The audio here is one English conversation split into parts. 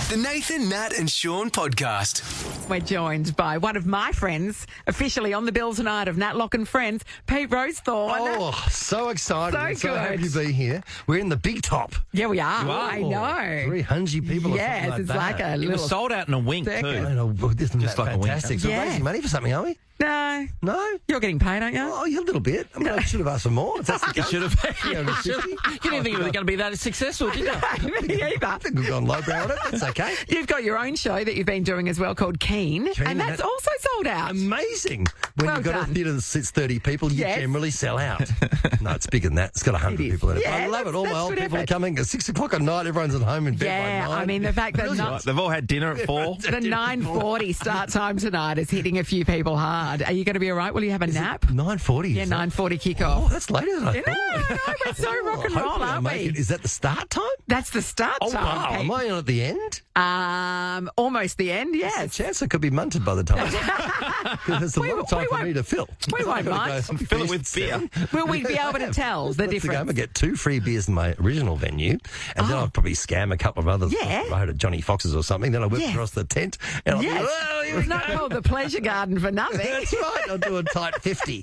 The Nathan, Nat and Shaun podcast. We're joined by one of my friends, officially on the bill tonight of Nat Lock and Friends, Pete Rowsthorn. Oh, so excited. So I'm so happy good. to be here. We're in the big top. Yeah, we are. You are? I know. 300 people or Yes, something it's like like that. a It little... was sold out in a wink Second. too. I know, well, isn't Just that like a winker. fantastic? So Yeah. we're raising money for something, are we? No. No? You're getting paid, aren't you? Oh, yeah, a little bit. I mean, I should have asked for more. If that's the You case. should have. Yeah, You $50. didn't think it was going to be that successful, did you? Me I either. think we've gone lowbrow on it. That's okay. You've got your own show that you've been doing as well called Keen, Keen, and that's that- also sold out. Amazing. When Well you've got done. a theatre that sits 30 people, you Yes. generally sell out. No, it's bigger than that. It's got 100 It is. people in it. Yeah, I love it. All that's my old good people are effort. coming at 6 o'clock at night. Everyone's at home in bed Yeah, by 9. I mean, the fact that Brilliant. They've all had dinner at 4. the 9:40 start time tonight is hitting a few people hard. Are you going to be all right? Will you have a nap? 9:40. Yeah, is that? 9:40 Oh, kickoff. that's later than I You know, thought. we're so rock and roll, Hopefully I'll aren't make we? it. Is that the start time? That's the start Oh, time. wow. Pete. Am I on at the end? Almost the end, A yes. chance I could be munted by the time. Because there's a lot of time we for me won't- to fill. we I've won't gotta mind. go Fill it finish with at beer. 7. Will we be able to tell the That's the game. I difference? get 2 free beers in my original venue, and then I'll probably scam a couple of others. Yeah. Right at Johnny Fox's or something. Then I'll whip Yes. across the tent, and I'll be, Yes. "Oh, here we It's not go." called the Pleasure Garden for nothing. That's right. I'll do a tight 50.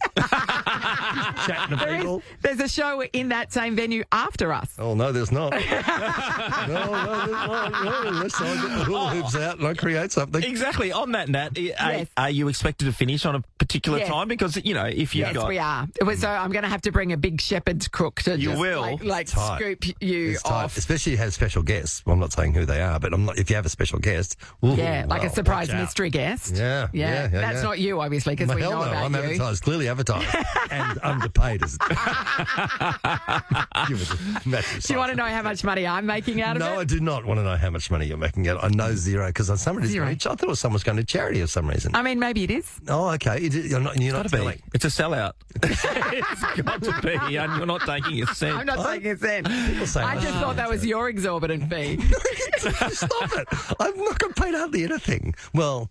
Chatting to people. There's a show in that same venue after us. Oh, no, there's not. no, there's not. No, unless I get the hula hoops out and I create something. Exactly. On that, Nat, Yes. are you expected to finish on a particular Yes. time? Because, you know, if you've Yes, got... we are. So I'm going to have to bring a big shepherd's crook to You just will. like Tight. scoop you It's tight, off. especially if you have special guests. Well, I'm not saying who they are, but if you have a special guest, ooh, Yeah, like well, a surprise watch out. mystery guest. Yeah, yeah, That's yeah. not you, obviously, because we Hell know no, about I'm you. advertised, clearly advertised, and underpaid. As Give it a massive Do you want to know how much money I'm making out of No, I it? do not want to know how much money you're making out. I know zero because somebody's Zero. I thought it was someone's going to charity for some reason. I mean, maybe it is. Oh, okay. You're not Gotta be. telling. It's a sellout. It's got to be, and you're not taking a cent. I'm not taking a cent. People say I that. just thought that was your exorbitant fee. Stop it! I'm not going to pay hardly anything. Well,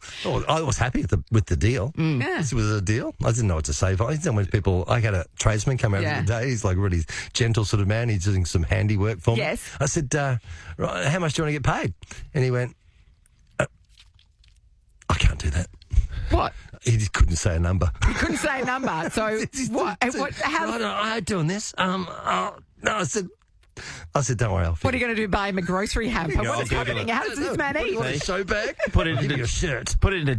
I was happy with the deal. Yeah. This was a deal. I didn't know what to say. I didn't know when people. I had a tradesman come over Yeah. the day. He's like a really gentle sort of man. He's doing some handiwork for me. Yes. I said, right, "How much do you want to get paid?" And he went, "I can't do that." What? He just couldn't say a number. Couldn't say a number. So what? How? I ain't doing this. No, I said, don't worry, I'll What are figure you going to do? Buy him a grocery hamper? Yeah, What's I'll happening? Google How does this man eat? Want a show bag? Put it I'll give into you a shirt. Put it into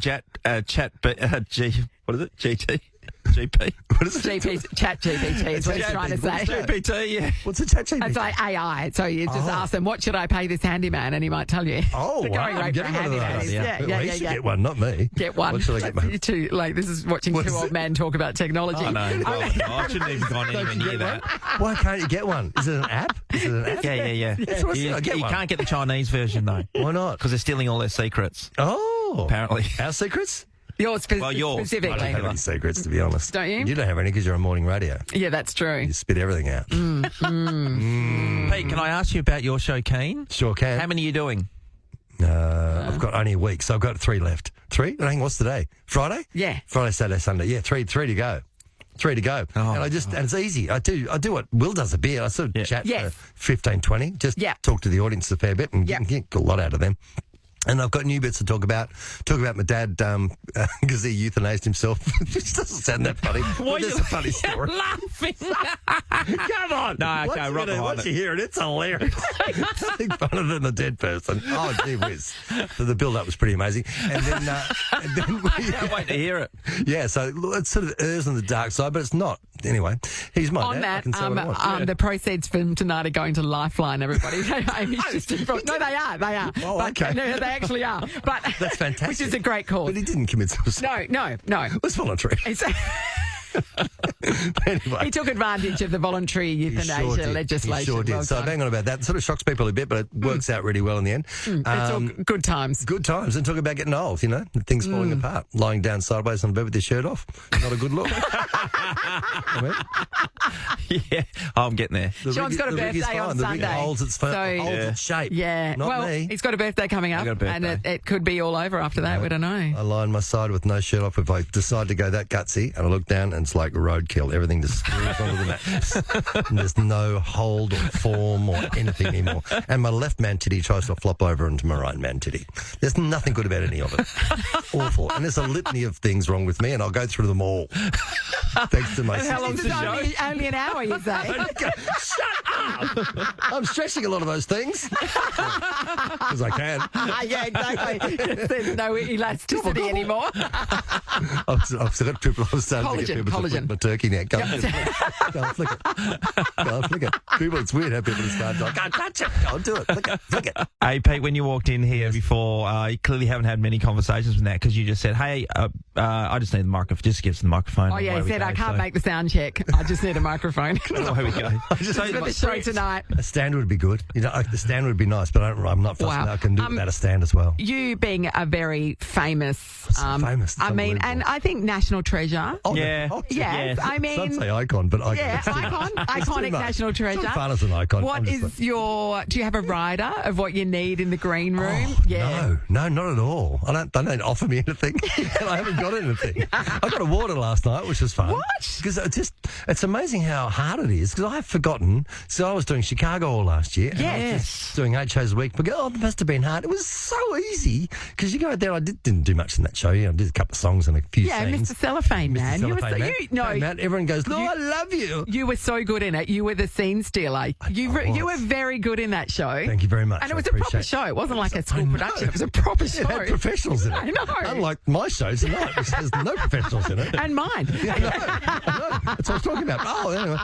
what is it? GT? GP? What is it? GP, chat GPT is what he's trying to say. GPT, yeah. What's a chat It's like AI. So you just ask them, what should I pay this handyman? And he might tell you. Oh, The wow. going I'm rate for a getting one of handyman those. is- Yeah. yeah, Well, he should yeah. get one, not me. Get one. What should I get? You two, this is watching What two is old it? men talk about technology. I know. I shouldn't have even gone anywhere near that. Why can't you get one? Is it an app? Is it an app? Yeah. That's what I said, You, I get you one. can't get the Chinese version, though. Why not? Because they're stealing all their secrets, Oh. apparently. Our secrets? Yours, Well, yours. I don't specifically. have any secrets, to be honest. Don't you? You don't have any because you're on morning radio. Yeah, that's true. You spit everything out. Pete, can I ask you about your show, Keen? Sure can. How many are you doing? I've got only a week, so I've got 3 left. 3? I think what's today? Friday? Yeah. Friday, Saturday, Sunday. Yeah, three to go. 3 to go. Oh. And it's easy. I do what Will does a bit. I sort of chat Yes. for 15, 20. Just Yeah. talk to the audience a fair bit and Yeah. get a lot out of them. And I've got new bits to talk about. Talk about my dad because he euthanized himself. Which doesn't sound that funny. But it's a funny story. laughing. Come on. No, okay, right behind once it. you hear it, it's hilarious. Nothing funner than the dead person. Oh, gee whiz. So the build-up was pretty amazing. And then, I can't wait to hear it. yeah, so it sort of errs on the dark side, but it's not. Anyway, he's my On dad. I that, can say what I want. the proceeds from tonight are going to Lifeline, everybody. Amy's just informed. No, they are. They are. Oh, But- okay. No, they actually are. But That's fantastic. Which is a great cause. But he didn't commit suicide. No. It was voluntary. It's- Anyway. he took advantage of the voluntary euthanasia legislation. He sure did. Well So done. bang on about that. It sort of shocks people a bit, but it works out really well in the end. It's all good times. Good times. And talk about getting old, things falling apart. Lying down sideways on bed with your shirt off. Not a good look. I mean, Yeah, I'm getting there. the Sean's rig- got a the rig is birthday on fine. The rig Sunday. holds its, So- holds Yeah. its shape. Yeah. Not well, me. he's got a birthday coming up, got a birthday. and it could be all over after that. We don't know. I lie on my side with no shirt off if I decide to go that gutsy, and I look down and it's like roadkill. kill. Everything just screws onto the mattress. And there's no hold or form or anything anymore. And my left man titty tries to flop over into my right man titty. There's nothing good about any of it. Awful. And there's a litany of things wrong with me, and I'll go through them all. Thanks to my how long's This is the show? only an hour, you say? Shut up! I'm stretching a lot of those things. Because I can. Yeah, exactly. There's no elasticity anymore. I've still got triple. I'm starting to get people to flick my turkey now. Go on flick it. Go on flick it. People, it's weird how people start going, go touch it. Go on, do it. Flick it. Hey, Pete, when you walked in here before, you clearly haven't had many conversations with that because you just said, hey, I just need the microphone. Just give us the microphone. Oh, yeah, he said, I can't make the sound check. I just need a microphone. Oh, here we go. For the show tonight. A stand would be good. The stand would be nice, but I'm not fussed. Wow. I can do without a stand as well. You being a very famous, famous. It's I mean, unbelievable. and I think national treasure. Oh, Yeah. no. Oh, Yes, I mean, I'd say icon, but icon. yeah, It's too icon, much. It's too iconic much. national treasure. It's not fun as an icon. What I'm just is your? Do you have a rider of what you need in the green room? Oh, no, not at all. They don't offer me anything, and I haven't got anything. I got a water last night, which was fun. What? Because it's amazing how hard it is. Because I've forgotten. So I was doing Chicago all last year. And I was Yes. just doing 8 shows a week. But it must have been hard. It was so easy because you go out there. I didn't do much in that show. I did a couple of songs and a few Yeah, scenes. Mr. Cellophane Man. Mr. You were Cellophane Man. Hey, Matt, everyone goes, "No, I love you." You were so good in it. You were the scene stealer. You were very good in that show. Thank you very much. And it I was a proper appreciate show. It wasn't like a I school know. production. It was a proper show. It had professionals in it. I know. Unlike my show tonight, which has no professionals in it. And mine. I know. That's what I was talking about. Oh, anyway.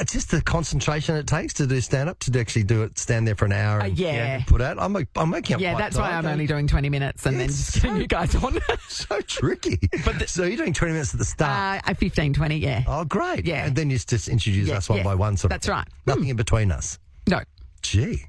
Just the concentration it takes to do stand-up, to actually do it, stand there for an hour and yeah. put out. I'm making up Yeah, quite that's why tired. I'm only doing 20 minutes and then It's just getting you guys on. So tricky. So you're doing 20 minutes at the start. 15, 20, yeah. Oh, great. Yeah. And then you just introduce Yeah, us one yeah. by one. That's right. Nothing in between us. No. Gee.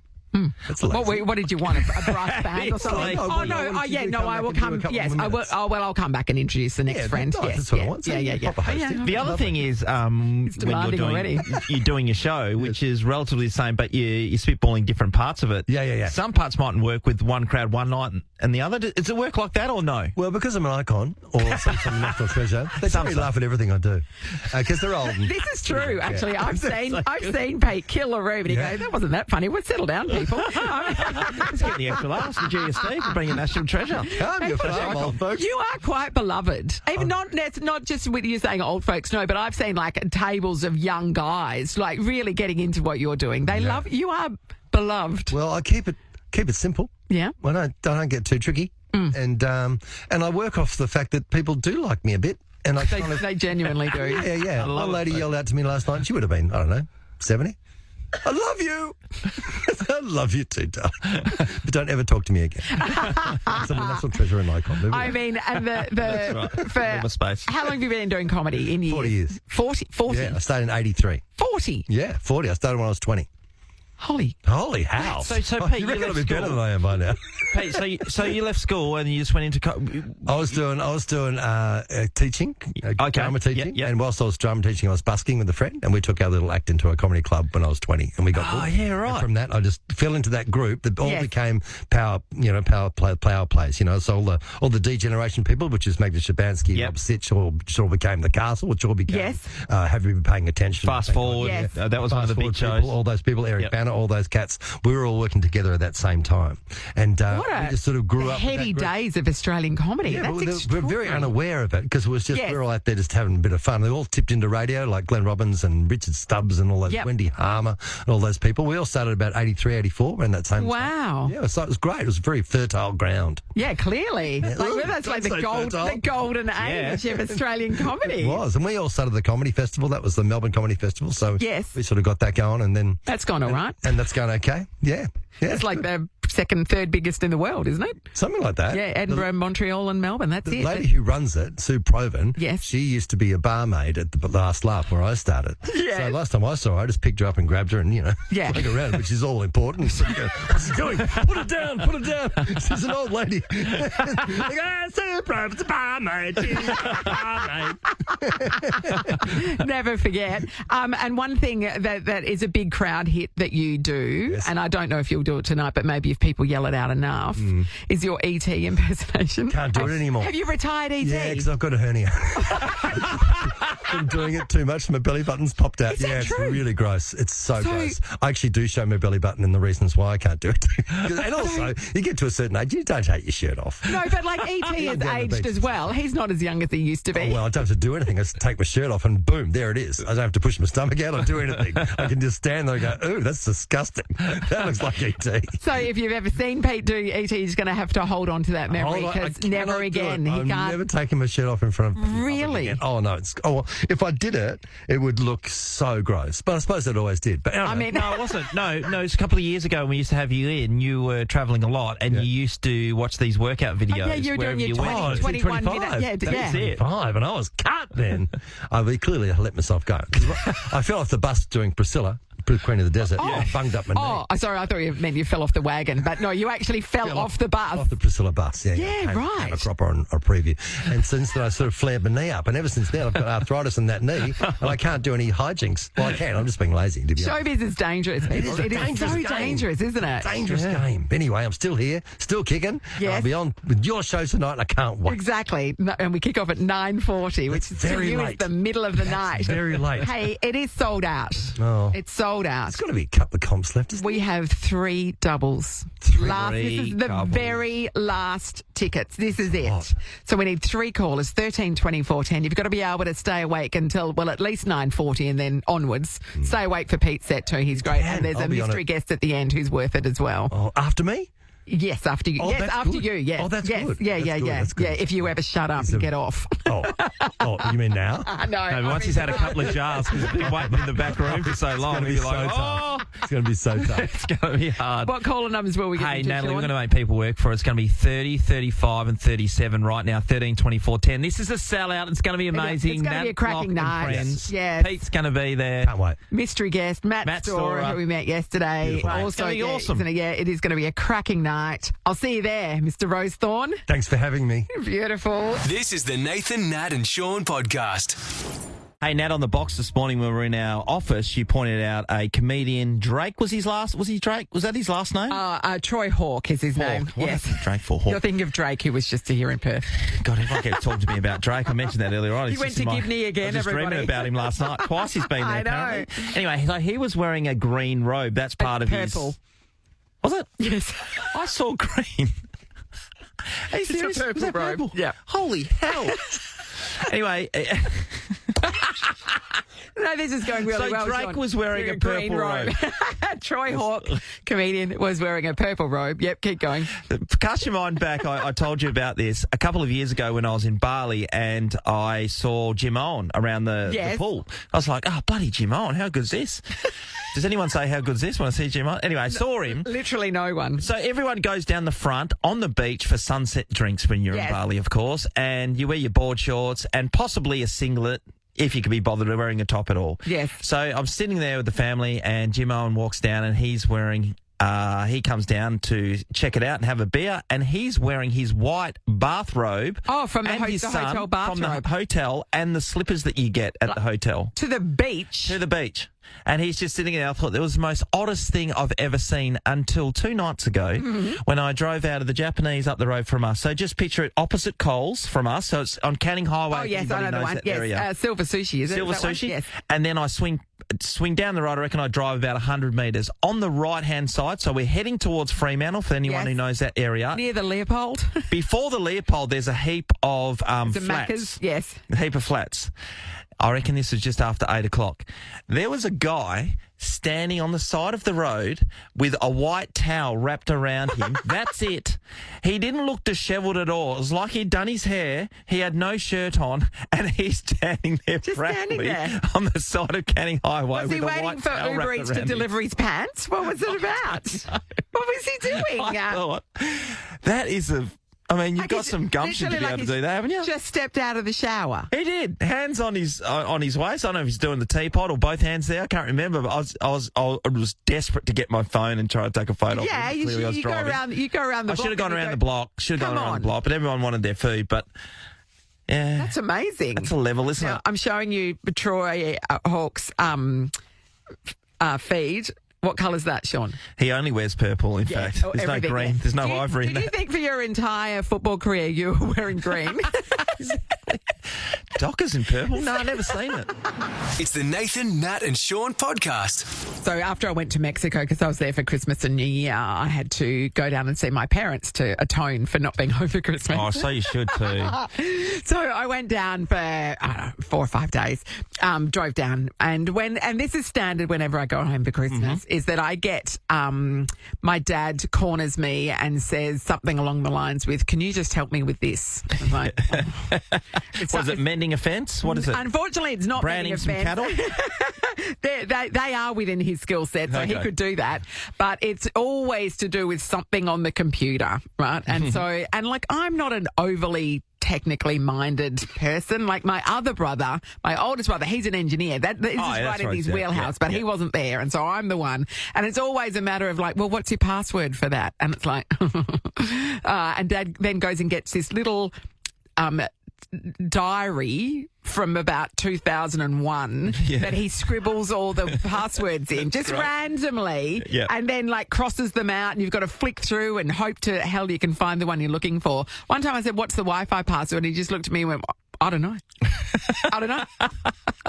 That's lazy. What did you want? A brass band or something? like- oh, well, no. I Oh, wanted yeah. you to No, come I back will and do a come. couple Yes, more I will. minutes. Oh, well, I'll come back and introduce the next Yeah, friend. nice. Yes, That's what I want. Yeah. Proper hosting. The other thing is when you're demanding already. doing your show, which is relatively the same, but you're spitballing different parts of it. Yeah. Some parts mightn't work with one crowd one night and the other. Does it work like that or no? Well, because I'm an icon or some national treasure, they probably laugh at everything I do because they're old. This is true, actually. Yeah. I've seen Pete kill a room and he goes, that wasn't that funny. Well, settle down, people. Let's get the extra laughs for GST for being a national treasure. Calm your farm, old folks. You are quite beloved. Even it's not just with you saying old folks, no, but I've seen like tables of young guys like really getting into what you're doing. They love you. Are beloved. Well, I keep it simple. Yeah. Well, I don't get too tricky, and I work off the fact that people do like me a bit, and I kind of They genuinely do. yeah. love One lady it. yelled out to me last night. She would have been, I don't know, 70. I love you. I love you too, darling. But don't ever talk to me again. I'm a national treasure and icon. Move I on. mean, and Right. for Give 'em a space. how long have you been doing comedy? In years? 40 years. 40? Yeah, I started in 83. 40? Yeah, 40. I started when I was 20. Holy. Holy hell. So, Pete, you you reckon I'll left be better school. than I am by now. Pete, so you left school and you just went into I was doing teaching, drama teaching, Yep. and whilst I was drama teaching, I was busking with a friend, and we took our little act into a comedy club when I was 20, and we got booked. yeah, right. And from that, I just fell into that group that all Yes. became power plays. So all the D-Generation people, which is Magda Shabansky, Yep. Rob Sitch, which all became The Castle, which all became Yes. Have You Been Paying Attention? Fast Forward. Yes. That was one of the big Fast Forward shows. people, all those people, Eric Yep. Banner, all those cats. We were all working together at that same time, and What we just sort of grew up. with heady that group. days of Australian comedy. Yeah, That's but we're extraordinary. very unaware of it because it was just Yes. we were all out there just having a bit of fun. They all tipped into radio, like Glenn Robbins and Richard Stubbs and all those, Yep. Wendy Harmer and all those people. We all started about 83, 84 around that same time. Wow. Yeah, so it was great. It was very fertile ground. Yeah, clearly. Ooh, That's like don't say fertile. the golden age of Australian comedy. It was. And we all started the comedy festival. That was the Melbourne Comedy Festival. So Yes. we sort of got that going, and then That's gone all right. and that's going okay. Yeah. It's like the second, third biggest in the world, isn't it? Something like that. Yeah, Edinburgh, Montreal and Melbourne. That's The it. lady who runs it, Sue Proven, Yes. she used to be a barmaid at the Last Laugh where I started. Yes. So last time I saw her, I just picked her up and grabbed her and, Yeah. played around, which is all important. So you go, what's she doing? Put it down, put it down. She's an old lady. Sue Proven's a barmaid. She's a barmaid. Never forget. And one thing that is a big crowd hit that you do, Yes. and I don't know if you'll do it tonight, but maybe if people yell it out enough, is your ET impersonation. Can't do it anymore. Have you retired ET? Yeah, because I've got a hernia. Been doing it too much. My belly button's popped out. Is that It's true? really gross. It's so gross. I actually do show my belly button and the reasons why I can't do it. And also, you get to a certain age, you don't take your shirt off. No, but like ET has aged as well. He's not as young as he used to be. Oh, well, I don't have to do anything. I just take my shirt off and boom, there it is. I don't have to push my stomach out or do anything. I can just stand there and go, ooh, that's disgusting. That looks like ET. So if you've ever seen Pete do ET, he's going to have to hold on to that memory Hold on, I because cannot never do again. it. He I'm can't. never taking my shirt off in front of Really? again. Oh, no. Well, if I did it would look so gross. But I suppose it always did. But I mean, No, it wasn't. No, it's a couple of years ago when we used to have you in. You were travelling a lot, and you used to watch these workout videos. yeah, you were wherever doing your you went. 21 minute. Yeah, That's it. 5, and I was cut then. I clearly let myself go. 'Cause I fell off the bus doing Priscilla, Queen of the Desert. I bunged up my knee. Oh, sorry, I thought you meant you fell off the wagon, but no, you actually fell off the bus. Off the Priscilla bus, yeah. Yeah, right. A cropper on a preview. And since then, I sort of flared my knee up. And ever since then, I've got arthritis in that knee, and I can't do any hijinks. Well, I can. I'm just being lazy, to be honest. Showbiz is dangerous. It is dangerous so game. dangerous, isn't it? Dangerous game. Anyway, I'm still here, still kicking. Yes. I'll be on with your show tonight, and I can't wait. Exactly. No, and we kick off at 9:40, which is very to you late. is the middle of the night. Very late. Hey, it is sold out. Oh. It's sold out. There's got to be a couple of comps left, isn't We have 3 doubles. This is the doubles. very last tickets. This is it. What? So we need 3 callers, 13 24 10. You've got to be able to stay awake until, well, at least 9:40 and then onwards. Stay awake for Pete's set too. He's great. Man, And there's I'll a be on mystery it. guest at the end who's worth it as well. Oh, after me? Yes, after you. Oh, yes, that's after good. you. Yes. Oh, that's yes. good. Yeah, That's yeah, good. yeah. That's good. Yeah, if you ever shut up and get off. Oh, you mean now? No, No, once he's had a couple of jars, because he's been waiting in the back room for so long, gonna be you're so like, tough. It's going to be so tough. it's going to be hard. What caller numbers will we get? Hey, into, Natalie, Sean? we're going to make people work for it. It's going to be 30, 35 and 37 right now, 13, 24, 10. This is a sellout. It's going to be amazing. It's going to be a Nat, cracking Locke and night. Friends. Yes. Pete's going to be there. Can't wait. Mystery guest, Matt Storer, Storer. who we met yesterday. Beautiful. Also, It's gonna be yeah, awesome. isn't it? Yeah, it is going to be a cracking night. I'll see you there, Mr. Rowsthorn. Thanks for having me. Beautiful. This is the Nathan, Nat and Sean podcast. Hey, Nat, on the box this morning when we were in our office, you pointed out a comedian, Drake was he Drake? Was that his last name? Troy Hawke is his name. What Yes. happened to Drake for You're Hawke? thinking of Drake, who was just here in Perth. God, everyone kept talking to me about Drake. I mentioned that earlier on. He It's went just in to my- Gibney again, I was just everybody. dreaming about him last night. Twice he's been there, I know. apparently. Anyway, so he was wearing a green robe. That's part of Purple. his... Was it? Yes. I saw green. Are you It's a serious? purple Was that robe. purple? Yeah. Holy hell. Anyway, No, this is going really So well. Drake Sean. was wearing a green purple robe. Troy Hawke, comedian, was wearing a purple robe. Yep, keep going. cast your mind back. I told you about this a couple of years ago when I was in Bali and I saw Jim Owen around the Yes. pool. I was like, oh, bloody Jim Owen, how good's this? Does anyone say how good's this when I see Jim Owen? Anyway, I saw him. Literally no one. So everyone goes down the front on the beach for sunset drinks when you're Yes. in Bali, of course, and you wear your board shorts and possibly a singlet if you could be bothered wearing a top at all. Yes. So I'm sitting there with the family and Jim Owen walks down and he's wearing... he comes down to check it out and have a beer, and he's wearing his white bathrobe. Oh, from the and his the son hotel from bathrobe. the hotel, and the slippers that you get at the hotel To the beach. to the beach. And he's just sitting there. I thought that was the most oddest thing I've ever seen until 2 nights ago when I drove out of the Japanese up the road from us. So just picture it opposite Coles from us. So it's on Canning Highway. Oh, if yes, I anybody know the knows one. that Yes, area. Silver Sushi, is it? Silver Is that one? Sushi. Yes. And then I swing down the road. I reckon I drive about 100 metres on the right-hand side. So we're heading towards Fremantle for anyone Yes. who knows that area. Near the Leopold. Before the Leopold, there's a heap of The flats. Maccas. Yes. A heap of flats. I reckon this was just after 8 o'clock. There was a guy standing on the side of the road with a white towel wrapped around him. That's it. He didn't look dishevelled at all. It was like he'd done his hair. He had no shirt on, and he's standing there Just proudly standing there. on the side of Canning Highway Was with he a waiting white for towel Uber wrapped Eats to around him. deliver his pants? What was it about? What was he doing? I thought, that is a... I mean, you've got some gumption to be able to do that, haven't you? Just stepped out of the shower. He did. Hands on his waist. I don't know if he's doing the teapot or both hands there. I can't remember. But I was desperate to get my phone and try to take a photo. Yeah, of him. Clearly I was you go driving. around. You go around the I block. should have gone and you around go, the block. Should have gone Come around on. the block. But everyone wanted their food. But yeah, That's amazing. that's a level, isn't Now, it? I'm showing you Troy Hawke's feed. What colour's that, Sean? He only wears purple, in fact. There's everything, no green. yeah. There's no ivory in Did you that. think for your entire football career you were wearing green? Dockers in purple? No, I've never seen it. It's the Nathan, Nat and Sean podcast. So after I went to Mexico, because I was there for Christmas and New Year, I had to go down and see my parents to atone for not being home for Christmas. Oh, so you should too. So I went down for, I don't know, 4 or 5 days, drove down. And this is standard whenever I go home for Christmas, is that I get, my dad corners me and says something along the lines with, can you just help me with this? I'm like, Was it mending a fence? What is it? Unfortunately, it's not Branding some cattle? They are within his skill set, so he Okay. could do that. But it's always to do with something on the computer, right? And so, and like, I'm not an overly technically minded person. Like my other brother, my oldest brother, he's an engineer. This is right in his wheelhouse, but he wasn't there. And so I'm the one. And it's always a matter of like, well, what's your password for that? And it's like, and Dad then goes and gets this little diary from about 2001 that he scribbles all the passwords in just randomly and then like crosses them out, and you've got to flick through and hope to hell you can find the one you're looking for. One time I said, what's the Wi-Fi password? And he just looked at me and went, I don't know. I don't know.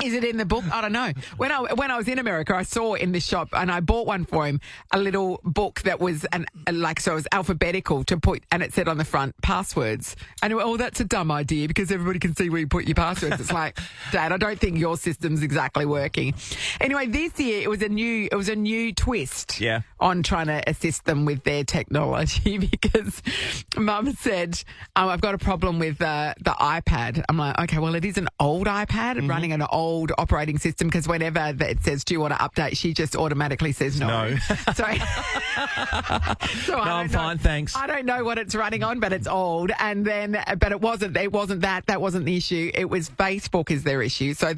Is it in the book? I don't know. When I was in America, I saw in the shop, and I bought one for him, a little book that was so it was alphabetical to put, and it said on the front passwords. And he went, oh, that's a dumb idea because everybody can see where you put your passwords. It's like, Dad, I don't think your system's exactly working. Anyway, this year it was a new twist on trying to assist them with their technology because Mum said, I've got a problem with the iPad. I'm like, okay, well, it is an old iPad running an old operating system, because whenever it says, do you want to update, she just automatically says no. So no, I'm fine, thanks. I don't know what it's running on, but it's old. And then, but it wasn't that wasn't the issue. It was Facebook is their issue. So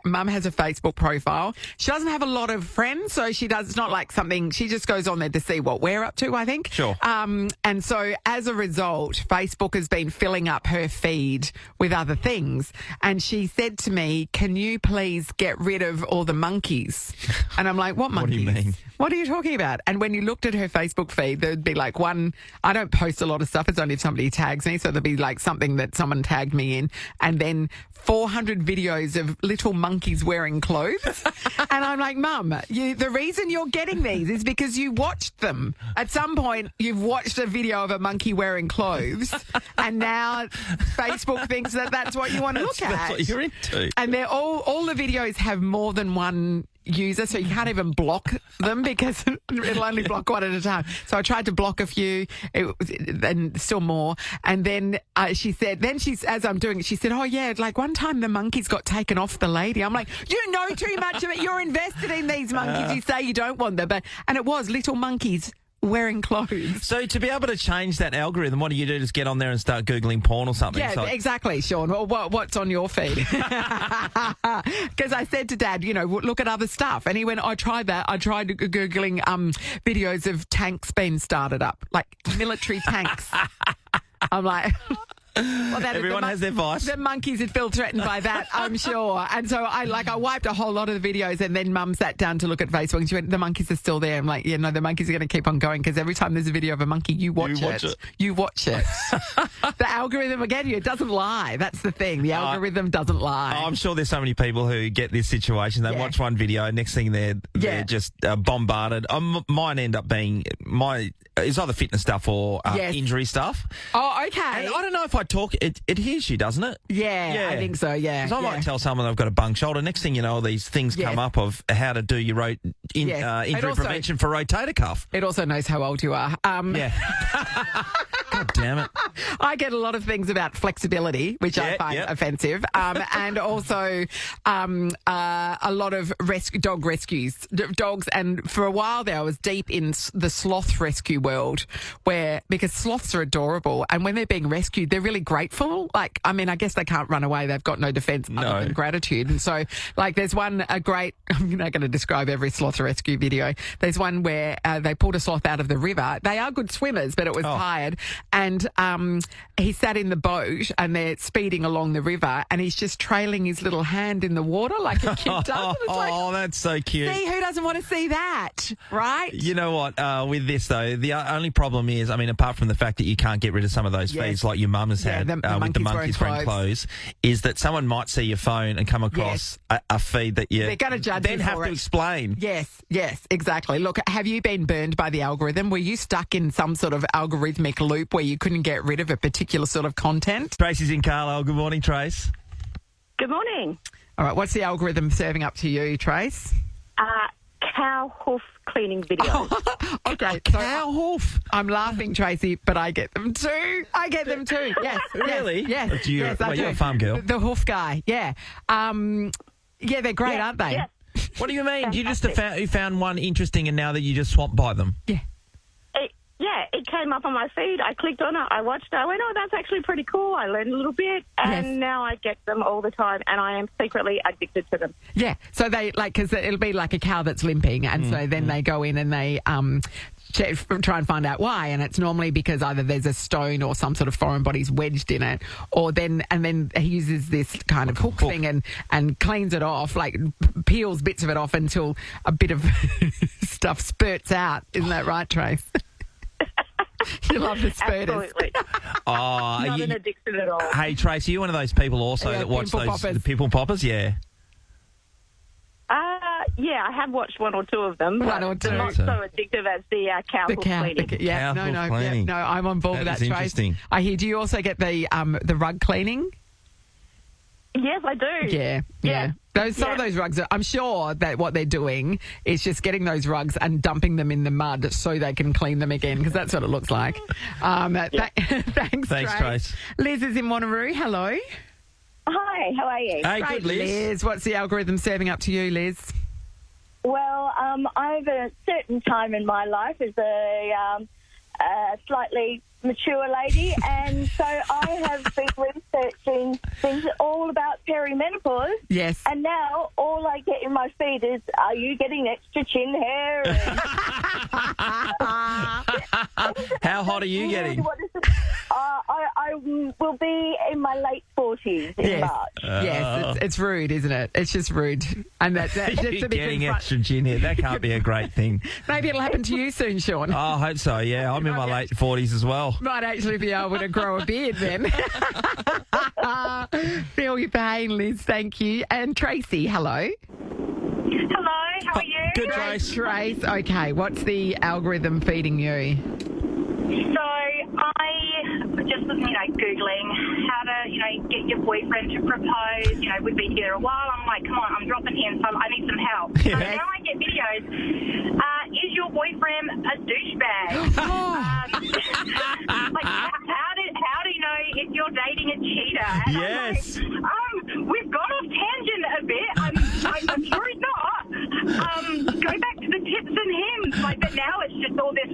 Mum has a Facebook profile. She doesn't have a lot of friends, so it's not like something, she just goes on there to see what we're up to, I think. Sure. And so as a result, Facebook has been filling up her feed with other things. And she said to me, can you please get rid of all the monkeys? And I'm like, what monkeys? What do you mean? What are you talking about? And when you looked at her Facebook feed, there'd be like one, I don't post a lot of stuff. It's only if somebody tags me. So there'd be like something that someone tagged me in, and then 400 videos of little monkeys wearing clothes. And I'm like, Mum, the reason you're getting these is because you watched them. At some point, you've watched a video of a monkey wearing clothes, and now Facebook thinks that that's what you want to look at. That's what you're into. And they're all the videos have more than one user, so you can't even block them because it'll only block one at a time. So I tried to block a few, and still more. And then she said, as I'm doing it, she said, oh yeah, like one time the monkeys got taken off the lady. I'm like, you know too much of it. You're invested in these monkeys. You say you don't want them, and it was little monkeys wearing clothes. So to be able to change that algorithm, what do you do? Just get on there and start Googling porn or something? Yeah, exactly, Sean. Well, what's on your feed? Because I said to Dad, look at other stuff. And he went, I tried that. I tried Googling videos of tanks being started up, like military tanks. I'm like... Well, everyone has their vice. The monkeys would feel threatened by that, I'm sure. And so I wiped a whole lot of the videos, and then Mum sat down to look at Facebook, and she went, the monkeys are still there. I'm like, yeah, no, the monkeys are going to keep on going, because every time there's a video of a monkey, you watch it. You watch it. The algorithm, again, it doesn't lie. That's the thing. The algorithm doesn't lie. I'm sure there's so many people who get this situation. They watch one video, next thing they're just bombarded. Mine end up being it's either fitness stuff or injury stuff. Oh, okay. And I don't know if I talk, it hears you, doesn't it? Yeah, I think so, yeah. Because I might tell someone I've got a bung shoulder. Next thing you know, all these things come up of how to do your injury prevention for rotator cuff. It also knows how old you are. God damn it. I get a lot of things about flexibility, which I find offensive, and also a lot of dog rescues. Dogs, and for a while there I was deep in the sloth rescue world, because sloths are adorable, and when they're being rescued, they're really grateful. I guess they can't run away. They've got no defense other than gratitude. And so, there's one, I'm not going to describe every sloth rescue video. There's one where they pulled a sloth out of the river. They are good swimmers, but it was tired. and he sat in the boat and they're speeding along the river and he's just trailing his little hand in the water like a kid does. It's like, that's so cute. see, who doesn't want to see that, right? You know what? With this, though, the only problem is, I mean, apart from the fact that you can't get rid of some of those feeds like your mum has had the with the monkeys wearing clothes, is that someone might see your phone and come across a feed that you they're going to judge then you have for to it. explain. Yes, exactly. Look, have you been burned by the algorithm? Were you stuck in some sort of algorithmic loop where you couldn't get rid of a particular sort of content? Tracy's in Carlisle. Good morning, Trace. Good morning. All right, what's the algorithm serving up to you, Trace? Cow hoof cleaning videos. Okay, Cow hoof. I'm laughing, Tracy, but I get them too. Yes. Really? Yes. You're a farm girl. The hoof guy, yeah. Yeah, they're great, aren't they? Yeah. What do you mean? You just found one interesting and now that you just swamped by them? Yeah. It came up on my feed. I clicked on it. I watched it. I went, oh, that's actually pretty cool. I learned a little bit. And now I get them all the time and I am secretly addicted to them. Yeah. So they, because it'll be like a cow that's limping and so then they go in and they try and find out why, and it's normally because either there's a stone or some sort of foreign body's wedged in it, or then he uses this kind of hook thing and cleans it off, like peels bits of it off until a bit of stuff spurts out. Isn't that right, Trace? You love the spurters. Absolutely. Not an addiction at all. Hey, Trace, are you one of those people also that watch the pimple poppers? Yeah. Yeah, I have watched one or two of them. One or two. They're not so addictive as the cow hoof cleaning. No, I'm on board with that, Trace. Interesting. I hear. Do you also get the rug cleaning? Yes, I do. Yeah. Some of those rugs, I'm sure that what they're doing is just getting those rugs and dumping them in the mud so they can clean them again, because that's what it looks like. Thanks, Trace. Liz is in Wanneroo. Hello. Hi, how are you? Hey, good, Liz. What's the algorithm serving up to you, Liz? Well, I've a certain time in my life as a slightly mature lady, and so I have been researching things all about perimenopause. Yes. And now all I get in my feed is, are you getting extra chin hair? And how hot are you getting? I will be in my late 40s in March. Yes, it's rude, isn't it? It's just rude. And that's you're getting extra chin hair. That can't be a great thing. Maybe it'll happen to you soon, Sean. Oh, I hope so, yeah. I'm in my late 40s as well. Might actually be able to grow a beard then. Feel your pain, Liz. Thank you. And Tracy, hello. Hello, how are you? Good, Trace. Trace, okay. What's the algorithm feeding you? So I was just, Googling how to, get your boyfriend to propose. We've been together a while. I'm like, come on, I'm dropping in, so I need some help. So now I get videos. Is your boyfriend a douchebag? How do you know if you're dating a cheater? And yes. I'm like, we've gone off tangent a bit. I'm sure he's not. Go back to the tips and hymns. But now it's just all this,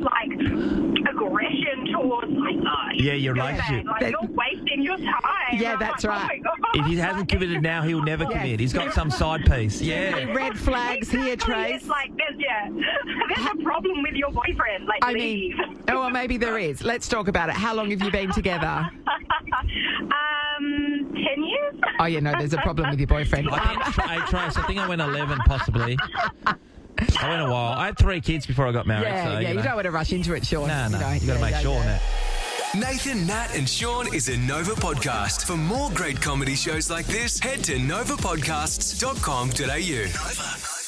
aggression towards, your relationship. You're wasting your time. Yeah, that's right. Oh my God. If he hasn't committed now, he'll never commit. He's got some side piece. Yeah. Red flags here, Trace. There's a problem with your boyfriend. Leave. Maybe there is. Let's talk about it. How long have you been together? 10 years. Oh, yeah, no, there's a problem with your boyfriend. Trace, I think I went 11, possibly. I went a while. I had 3 kids before I got married. You don't want to rush into it, Sean. No, you got to make sure, Nat. Nathan, Nat and Sean is a Nova podcast. For more great comedy shows like this, head to novapodcasts.com.au. Nova.